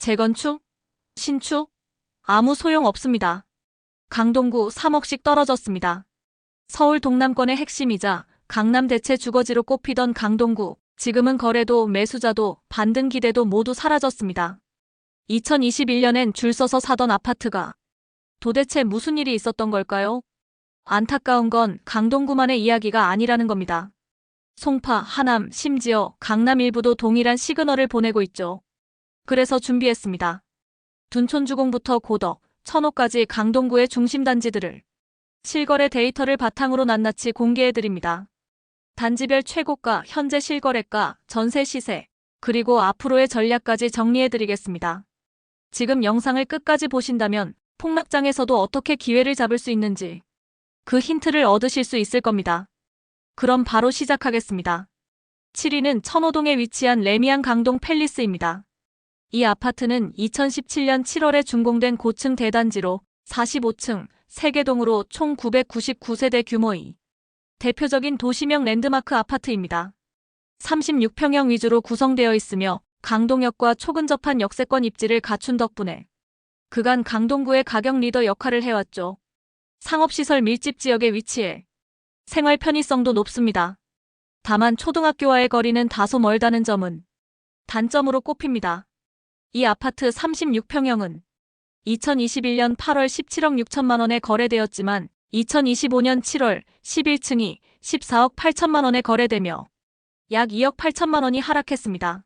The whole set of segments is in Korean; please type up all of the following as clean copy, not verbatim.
재건축? 신축? 아무 소용 없습니다. 강동구 3억씩 떨어졌습니다. 서울 동남권의 핵심이자 강남 대체 주거지로 꼽히던 강동구, 지금은 거래도 매수자도 반등 기대도 모두 사라졌습니다. 2021년엔 줄 서서 사던 아파트가 도대체 무슨 일이 있었던 걸까요? 안타까운 건 강동구만의 이야기가 아니라는 겁니다. 송파, 하남, 심지어 강남 일부도 동일한 시그널을 보내고 있죠. 그래서 준비했습니다. 둔촌주공부터 고덕, 천호까지 강동구의 중심단지들을 실거래 데이터를 바탕으로 낱낱이 공개해드립니다. 단지별 최고가, 현재 실거래가, 전세 시세, 그리고 앞으로의 전략까지 정리해드리겠습니다. 지금 영상을 끝까지 보신다면 폭락장에서도 어떻게 기회를 잡을 수 있는지 그 힌트를 얻으실 수 있을 겁니다. 그럼 바로 시작하겠습니다. 7위는 천호동에 위치한 레미안 강동 팰리스입니다. 이 아파트는 2017년 7월에 준공된 고층 대단지로 45층, 3개동으로 총 999세대 규모의 대표적인 도시명 랜드마크 아파트입니다. 36평형 위주로 구성되어 있으며 강동역과 초근접한 역세권 입지를 갖춘 덕분에 그간 강동구의 가격 리더 역할을 해왔죠. 상업시설 밀집 지역에 위치해 생활 편의성도 높습니다. 다만 초등학교와의 거리는 다소 멀다는 점은 단점으로 꼽힙니다. 이 아파트 36평형은 2021년 8월 17억 6천만 원에 거래되었지만 2025년 7월 11층이 14억 8천만 원에 거래되며 약 2억 8천만 원이 하락했습니다.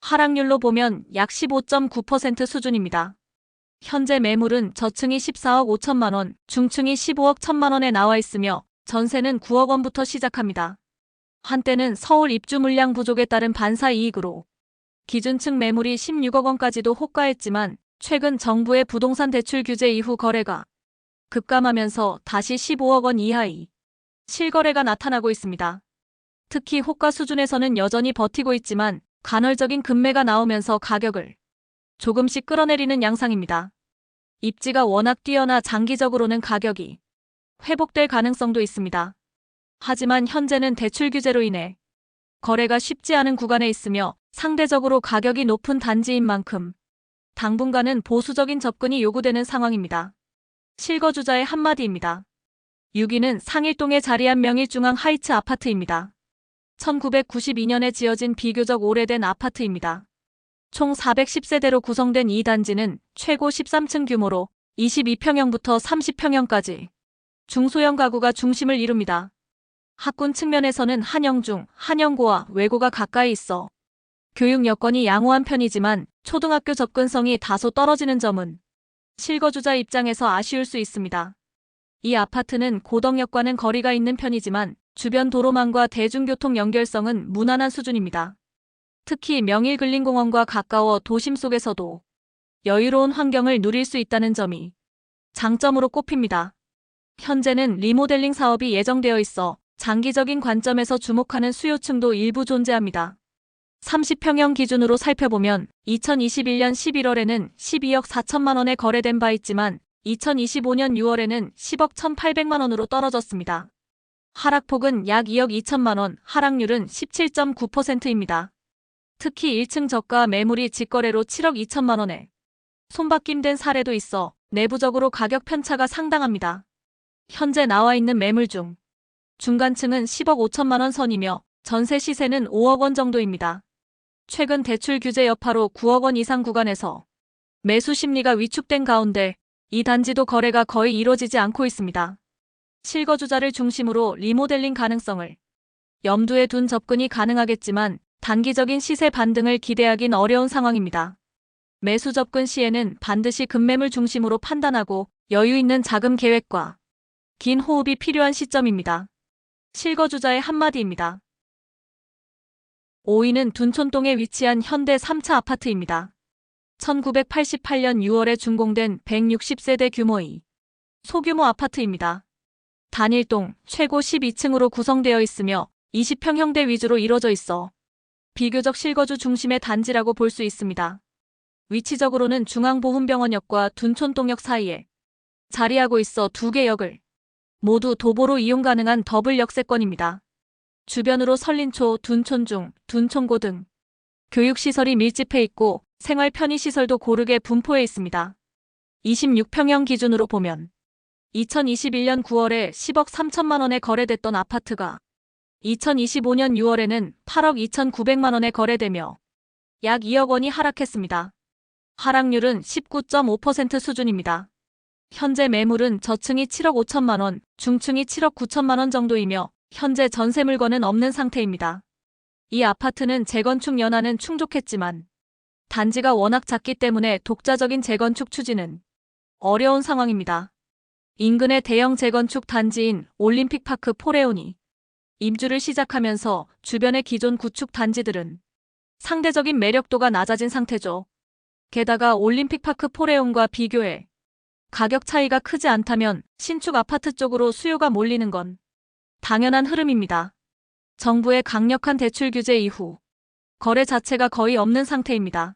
하락률로 보면 약 15.9% 수준입니다. 현재 매물은 저층이 14억 5천만 원, 중층이 15억 1천만 원에 나와 있으며 전세는 9억 원부터 시작합니다. 한때는 서울 입주 물량 부족에 따른 반사 이익으로 기준층 매물이 16억 원까지도 호가했지만 최근 정부의 부동산 대출 규제 이후 거래가 급감하면서 다시 15억 원 이하의 실거래가 나타나고 있습니다. 특히 호가 수준에서는 여전히 버티고 있지만 간헐적인 급매가 나오면서 가격을 조금씩 끌어내리는 양상입니다. 입지가 워낙 뛰어나 장기적으로는 가격이 회복될 가능성도 있습니다. 하지만 현재는 대출 규제로 인해 거래가 쉽지 않은 구간에 있으며 상대적으로 가격이 높은 단지인 만큼 당분간은 보수적인 접근이 요구되는 상황입니다. 실거주자의 한마디입니다. 6위는 상일동에 자리한 명일중앙 하이츠 아파트입니다. 1992년에 지어진 비교적 오래된 아파트입니다. 총 410세대로 구성된 이 단지는 최고 13층 규모로 22평형부터 30평형까지 중소형 가구가 중심을 이룹니다. 학군 측면에서는 한영중, 한영고와 외고가 가까이 있어 교육 여건이 양호한 편이지만 초등학교 접근성이 다소 떨어지는 점은 실거주자 입장에서 아쉬울 수 있습니다. 이 아파트는 고덕역과는 거리가 있는 편이지만 주변 도로망과 대중교통 연결성은 무난한 수준입니다. 특히 명일근린공원과 가까워 도심 속에서도 여유로운 환경을 누릴 수 있다는 점이 장점으로 꼽힙니다. 현재는 리모델링 사업이 예정되어 있어 장기적인 관점에서 주목하는 수요층도 일부 존재합니다. 30평형 기준으로 살펴보면 2021년 11월에는 12억 4천만 원에 거래된 바 있지만 2025년 6월에는 10억 1,800만 원으로 떨어졌습니다. 하락폭은 약 2억 2천만 원, 하락률은 17.9%입니다. 특히 1층 저가 매물이 직거래로 7억 2천만 원에 손바뀜된 사례도 있어 내부적으로 가격 편차가 상당합니다. 현재 나와 있는 매물 중 중간층은 10억 5천만 원 선이며 전세 시세는 5억 원 정도입니다. 최근 대출 규제 여파로 9억 원 이상 구간에서 매수 심리가 위축된 가운데 이 단지도 거래가 거의 이루어지지 않고 있습니다. 실거주자를 중심으로 리모델링 가능성을 염두에 둔 접근이 가능하겠지만 단기적인 시세 반등을 기대하긴 어려운 상황입니다. 매수 접근 시에는 반드시 급매물 중심으로 판단하고 여유 있는 자금 계획과 긴 호흡이 필요한 시점입니다. 실거주자의 한마디입니다. 5위는 둔촌동에 위치한 현대 3차 아파트입니다. 1988년 6월에 준공된 160세대 규모의 소규모 아파트입니다. 단일동 최고 12층으로 구성되어 있으며 20평형대 위주로 이뤄져 있어 비교적 실거주 중심의 단지라고 볼 수 있습니다. 위치적으로는 중앙보훈병원역과 둔촌동역 사이에 자리하고 있어 두 개 역을 모두 도보로 이용 가능한 더블 역세권입니다. 주변으로 설린초, 둔촌중, 둔촌고 등 교육시설이 밀집해 있고 생활 편의시설도 고르게 분포해 있습니다. 26평형 기준으로 보면 2021년 9월에 10억 3천만 원에 거래됐던 아파트가 2025년 6월에는 8억 2,900만 원에 거래되며 약 2억 원이 하락했습니다. 하락률은 19.5% 수준입니다. 현재 매물은 저층이 7억 5천만 원, 중층이 7억 9천만 원 정도이며 현재 전세 물건은 없는 상태입니다. 이 아파트는 재건축 연한은 충족했지만 단지가 워낙 작기 때문에 독자적인 재건축 추진은 어려운 상황입니다. 인근의 대형 재건축 단지인 올림픽파크 포레온이 입주를 시작하면서 주변의 기존 구축 단지들은 상대적인 매력도가 낮아진 상태죠. 게다가 올림픽파크 포레온과 비교해 가격 차이가 크지 않다면 신축 아파트 쪽으로 수요가 몰리는 건 당연한 흐름입니다. 정부의 강력한 대출 규제 이후 거래 자체가 거의 없는 상태입니다.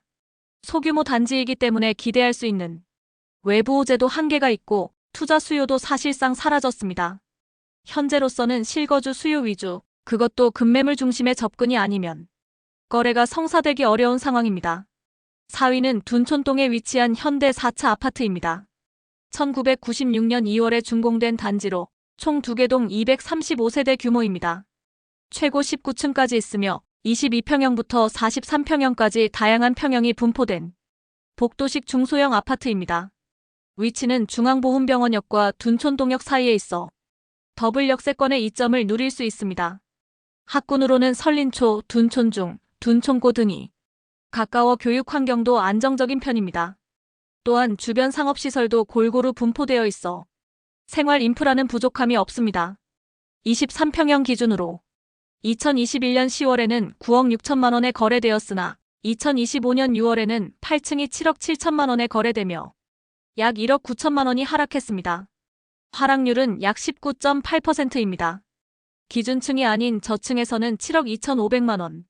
소규모 단지이기 때문에 기대할 수 있는 외부 호재도 한계가 있고 투자 수요도 사실상 사라졌습니다. 현재로서는 실거주 수요 위주, 그것도 급매물 중심의 접근이 아니면 거래가 성사되기 어려운 상황입니다. 4위는 둔촌동에 위치한 현대 4차 아파트입니다. 1996년 2월에 준공된 단지로 총 2개 동 235세대 규모입니다. 최고 19층까지 있으며 22평형부터 43평형까지 다양한 평형이 분포된 복도식 중소형 아파트입니다. 위치는 중앙보훈병원역과 둔촌동역 사이에 있어 더블 역세권의 이점을 누릴 수 있습니다. 학군으로는 설린초, 둔촌중, 둔촌고 등이 가까워 교육 환경도 안정적인 편입니다. 또한 주변 상업시설도 골고루 분포되어 있어 생활 인프라는 부족함이 없습니다. 23평형 기준으로 2021년 10월에는 9억 6천만 원에 거래되었으나 2025년 6월에는 8층이 7억 7천만 원에 거래되며 약 1억 9천만 원이 하락했습니다. 하락률은 약 19.8%입니다. 기준층이 아닌 저층에서는 7억 2,500만 원.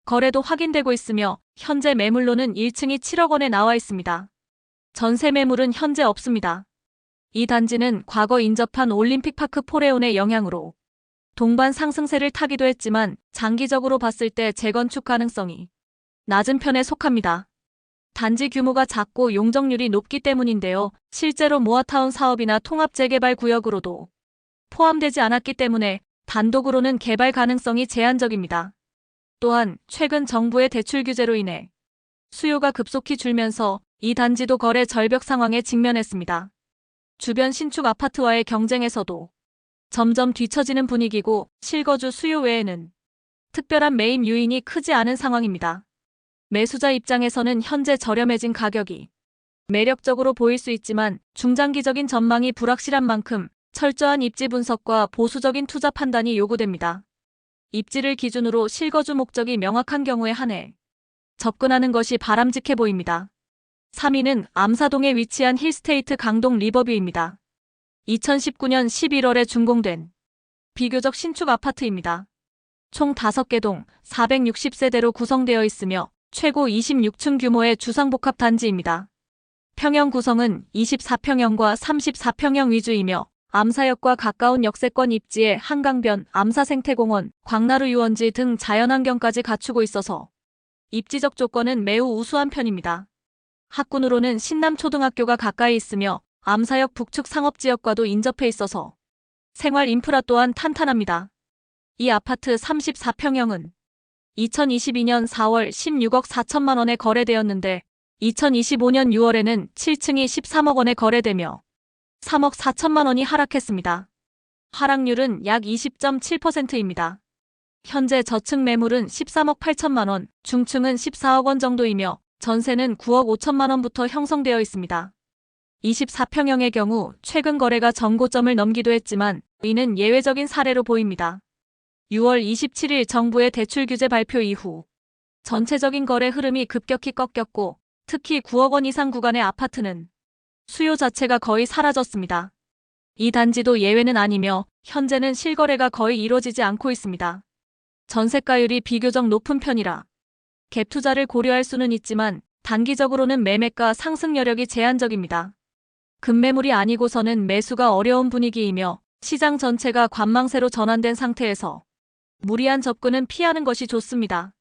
거래도 확인되고 있으며 현재 매물로는 1층이 7억 원에 나와 있습니다. 전세 매물은 현재 없습니다. 이 단지는 과거 인접한 올림픽파크 포레온의 영향으로 동반 상승세를 타기도 했지만 장기적으로 봤을 때 재건축 가능성이 낮은 편에 속합니다. 단지 규모가 작고 용적률이 높기 때문인데요. 실제로 모아타운 사업이나 통합재개발 구역으로도 포함되지 않았기 때문에 단독으로는 개발 가능성이 제한적입니다. 또한 최근 정부의 대출 규제로 인해 수요가 급속히 줄면서 이 단지도 거래 절벽 상황에 직면했습니다. 주변 신축 아파트와의 경쟁에서도 점점 뒤처지는 분위기고 실거주 수요 외에는 특별한 매입 요인이 크지 않은 상황입니다. 매수자 입장에서는 현재 저렴해진 가격이 매력적으로 보일 수 있지만 중장기적인 전망이 불확실한 만큼 철저한 입지 분석과 보수적인 투자 판단이 요구됩니다. 입지를 기준으로 실거주 목적이 명확한 경우에 한해 접근하는 것이 바람직해 보입니다. 3위는 암사동에 위치한 힐스테이트 강동 리버뷰입니다. 2019년 11월에 준공된 비교적 신축 아파트입니다. 총 5개 동 460세대로 구성되어 있으며 최고 26층 규모의 주상복합 단지입니다. 평형 구성은 24평형과 34평형 위주이며 암사역과 가까운 역세권 입지에 한강변, 암사생태공원, 광나루 유원지 등 자연환경까지 갖추고 있어서 입지적 조건은 매우 우수한 편입니다. 학군으로는 신남초등학교가 가까이 있으며 암사역 북측 상업지역과도 인접해 있어서 생활 인프라 또한 탄탄합니다. 이 아파트 34평형은 2022년 4월 16억 4천만 원에 거래되었는데 2025년 6월에는 7층이 13억 원에 거래되며 3억 4천만 원이 하락했습니다. 하락률은 약 20.7%입니다. 현재 저층 매물은 13억 8천만 원, 중층은 14억 원 정도이며 전세는 9억 5천만 원부터 형성되어 있습니다. 24평형의 경우 최근 거래가 전고점을 넘기도 했지만 이는 예외적인 사례로 보입니다. 6월 27일 정부의 대출 규제 발표 이후 전체적인 거래 흐름이 급격히 꺾였고 특히 9억 원 이상 구간의 아파트는 수요 자체가 거의 사라졌습니다. 이 단지도 예외는 아니며 현재는 실거래가 거의 이루어지지 않고 있습니다. 전세가율이 비교적 높은 편이라 갭 투자를 고려할 수는 있지만 단기적으로는 매매가 상승 여력이 제한적입니다. 급매물이 아니고서는 매수가 어려운 분위기이며 시장 전체가 관망세로 전환된 상태에서 무리한 접근은 피하는 것이 좋습니다.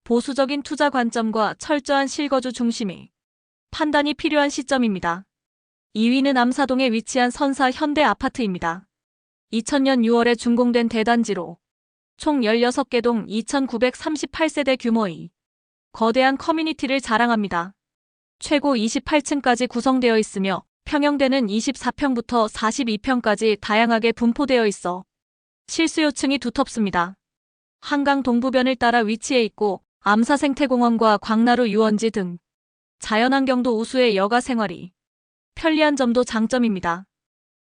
보수적인 투자 관점과 철저한 실거주 중심이 판단이 필요한 시점입니다. 2위는 암사동에 위치한 선사 현대 아파트입니다. 2000년 6월에 준공된 대단지로 총 16개 동 2938세대 규모의 거대한 커뮤니티를 자랑합니다. 최고 28층까지 구성되어 있으며 평형대는 24평부터 42평까지 다양하게 분포되어 있어 실수요층이 두텁습니다. 한강 동부변을 따라 위치해 있고 암사생태공원과 광나루 유원지 등 자연환경도 우수해 여가 생활이 편리한 점도 장점입니다.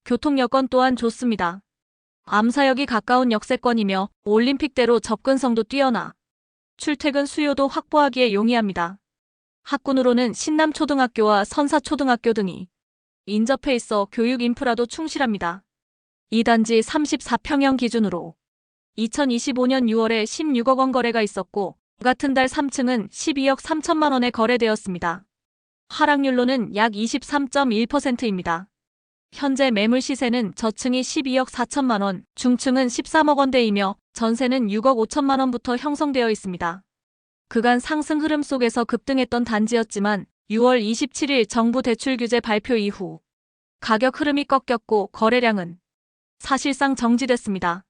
교통 여건 또한 좋습니다. 암사역이 가까운 역세권이며 올림픽대로 접근성도 뛰어나 출퇴근 수요도 확보하기에 용이합니다. 학군으로는 신남초등학교와 선사초등학교 등이 인접해 있어 교육 인프라도 충실합니다. 이 단지 34평형 기준으로 2025년 6월에 16억 원 거래가 있었고 같은 달 3층은 12억 3천만 원에 거래되었습니다. 하락률로는 약 23.1%입니다. 현재 매물 시세는 저층이 12억 4천만 원, 중층은 13억 원대이며 전세는 6억 5천만 원부터 형성되어 있습니다. 그간 상승 흐름 속에서 급등했던 단지였지만 6월 27일 정부 대출 규제 발표 이후 가격 흐름이 꺾였고 거래량은 사실상 정지됐습니다.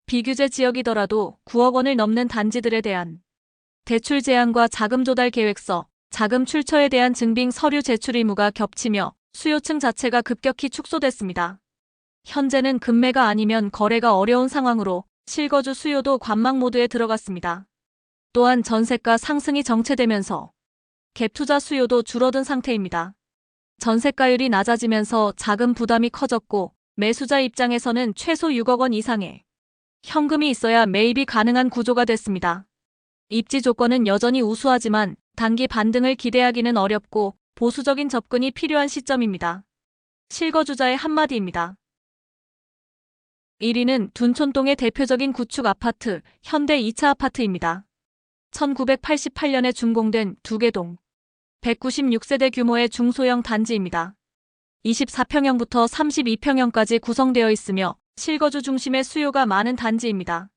비규제 지역이더라도 9억 원을 넘는 단지들에 대한 대출 제한과 자금 조달 계획서, 자금 출처에 대한 증빙 서류 제출 의무가 겹치며 수요층 자체가 급격히 축소됐습니다. 현재는 급매가 아니면 거래가 어려운 상황으로 실거주 수요도 관망 모드에 들어갔습니다. 또한 전세가 상승이 정체되면서 갭 투자 수요도 줄어든 상태입니다. 전세가율이 낮아지면서 자금 부담이 커졌고 매수자 입장에서는 최소 6억 원 이상의 현금이 있어야 매입이 가능한 구조가 됐습니다. 입지 조건은 여전히 우수하지만 단기 반등을 기대하기는 어렵고 보수적인 접근이 필요한 시점입니다. 실거주자의 한마디입니다. 1위는 둔촌동의 대표적인 구축 아파트, 현대 2차 아파트입니다. 1988년에 준공된 2개 동 196세대 규모의 중소형 단지입니다. 24평형부터 32평형까지 구성되어 있으며 실거주 중심의 수요가 많은 단지입니다.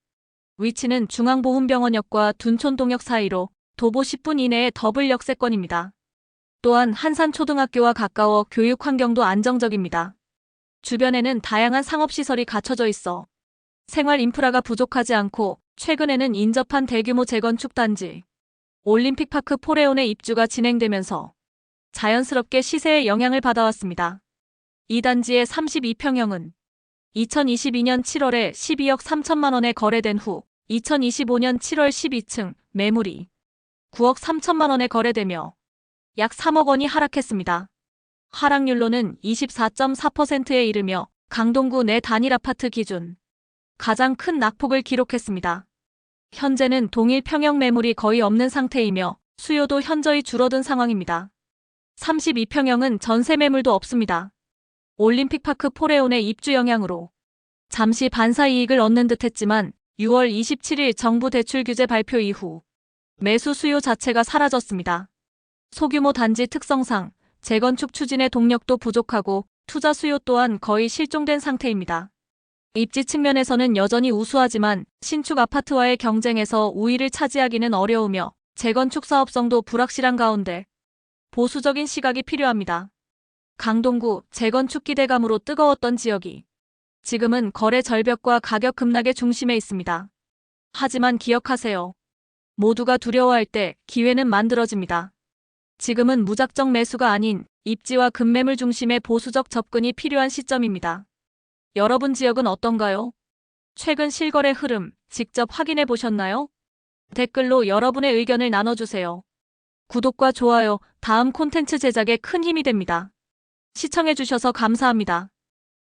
위치는 중앙보훈병원역과 둔촌동역 사이로 도보 10분 이내의 더블 역세권입니다. 또한 한산초등학교와 가까워 교육 환경도 안정적입니다. 주변에는 다양한 상업시설이 갖춰져 있어 생활 인프라가 부족하지 않고 최근에는 인접한 대규모 재건축 단지 올림픽파크 포레온의 입주가 진행되면서 자연스럽게 시세에 영향을 받아왔습니다. 이 단지의 32평형은 2022년 7월에 12억 3천만 원에 거래된 후 2025년 7월 12층 매물이 9억 3천만 원에 거래되며 약 3억 원이 하락했습니다. 하락률로는 24.4%에 이르며 강동구 내 단일 아파트 기준 가장 큰 낙폭을 기록했습니다. 현재는 동일 평형 매물이 거의 없는 상태이며 수요도 현저히 줄어든 상황입니다. 32평형은 전세 매물도 없습니다. 올림픽파크 포레온의 입주 영향으로 잠시 반사 이익을 얻는 듯했지만 6월 27일 정부 대출 규제 발표 이후 매수 수요 자체가 사라졌습니다. 소규모 단지 특성상 재건축 추진의 동력도 부족하고 투자 수요 또한 거의 실종된 상태입니다. 입지 측면에서는 여전히 우수하지만 신축 아파트와의 경쟁에서 우위를 차지하기는 어려우며 재건축 사업성도 불확실한 가운데 보수적인 시각이 필요합니다. 강동구 재건축 기대감으로 뜨거웠던 지역이 지금은 거래 절벽과 가격 급락의 중심에 있습니다. 하지만 기억하세요. 모두가 두려워할 때 기회는 만들어집니다. 지금은 무작정 매수가 아닌 입지와 급매물 중심의 보수적 접근이 필요한 시점입니다. 여러분 지역은 어떤가요? 최근 실거래 흐름 직접 확인해 보셨나요? 댓글로 여러분의 의견을 나눠주세요. 구독과 좋아요, 다음 콘텐츠 제작에 큰 힘이 됩니다. 시청해 주셔서 감사합니다.